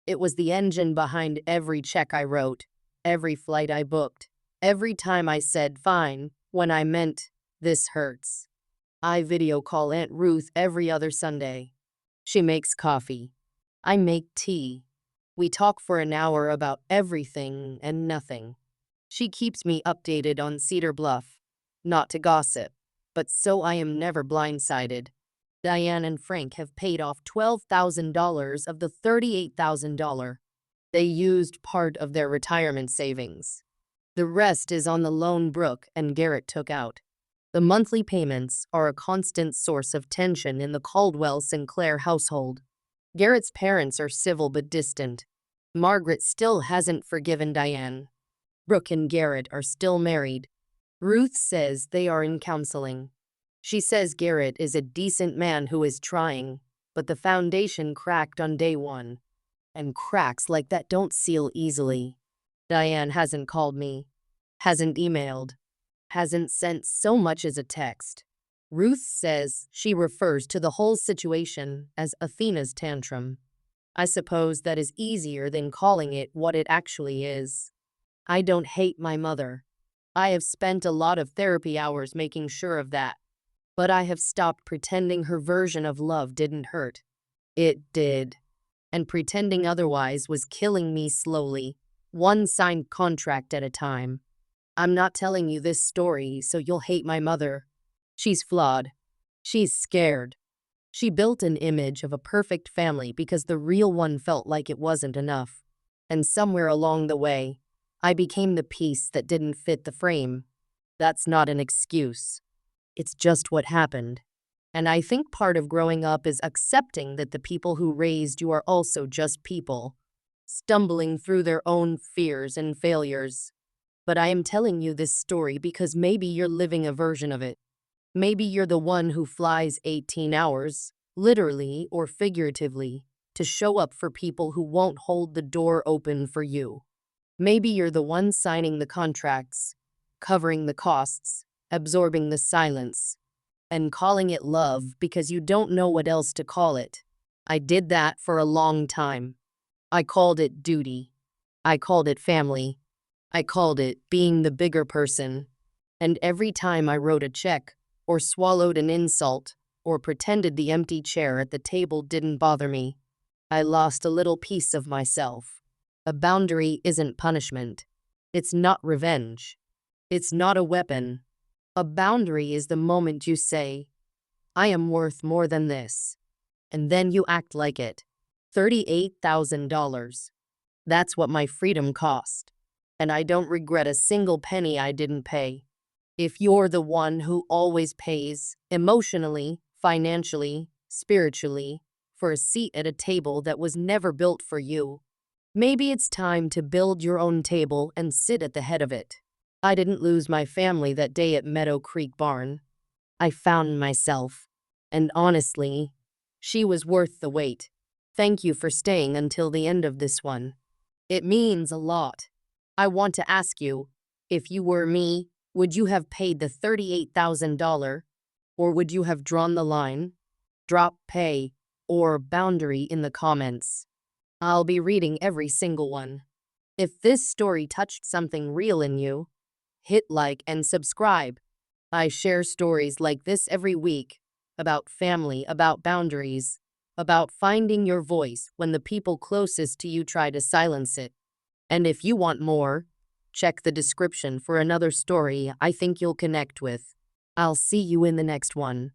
[SPEAKER 1] It was the engine behind every check I wrote, every flight I booked, every time I said fine when I meant this hurts. I video call Aunt Ruth every other Sunday. She makes coffee. I make tea. We talk for an hour about everything and nothing. She keeps me updated on Cedar Bluff, not to gossip, but so I am never blindsided. Diane and Frank have paid off $12,000 of the $38,000. They used part of their retirement savings. The rest is on the loan Brooke and Garrett took out. The monthly payments are a constant source of tension in the Caldwell-Sinclair household. Garrett's parents are civil but distant. Margaret still hasn't forgiven Diane. Brooke and Garrett are still married. Ruth says they are in counseling. She says Garrett is a decent man who is trying, but the foundation cracked on day one. And cracks like that don't seal easily. Diane hasn't called me, hasn't emailed, hasn't sent so much as a text. Ruth says she refers to the whole situation as Athena's tantrum. I suppose that is easier than calling it what it actually is. I don't hate my mother. I have spent a lot of therapy hours making sure of that. But I have stopped pretending her version of love didn't hurt. It did. And pretending otherwise was killing me slowly, one signed contract at a time. I'm not telling you this story so you'll hate my mother. She's flawed. She's scared. She built an image of a perfect family because the real one felt like it wasn't enough. And somewhere along the way, I became the piece that didn't fit the frame. That's not an excuse. It's just what happened. And I think part of growing up is accepting that the people who raised you are also just people, stumbling through their own fears and failures. But I am telling you this story because maybe you're living a version of it. Maybe you're the one who flies 18 hours, literally or figuratively, to show up for people who won't hold the door open for you. Maybe you're the one signing the contracts, covering the costs, absorbing the silence, and calling it love because you don't know what else to call it. I did that for a long time. I called it duty. I called it family. I called it being the bigger person. And every time I wrote a check, or swallowed an insult, or pretended the empty chair at the table didn't bother me, I lost a little piece of myself. A boundary isn't punishment. It's not revenge. It's not a weapon. A boundary is the moment you say, I am worth more than this. And then you act like it. $38,000. That's what my freedom cost. And I don't regret a single penny I didn't pay. If you're the one who always pays, emotionally, financially, spiritually, for a seat at a table that was never built for you, maybe it's time to build your own table and sit at the head of it. I didn't lose my family that day at Meadow Creek Barn. I found myself. And honestly, she was worth the wait. Thank you for staying until the end of this one. It means a lot. I want to ask you, if you were me, would you have paid the $38,000? Or would you have drawn the line? Drop pay or boundary in the comments. I'll be reading every single one. If this story touched something real in you, hit like and subscribe. I share stories like this every week about family, about boundaries, about finding your voice when the people closest to you try to silence it. And if you want more, check the description for another story I think you'll connect with. I'll see you in the next one.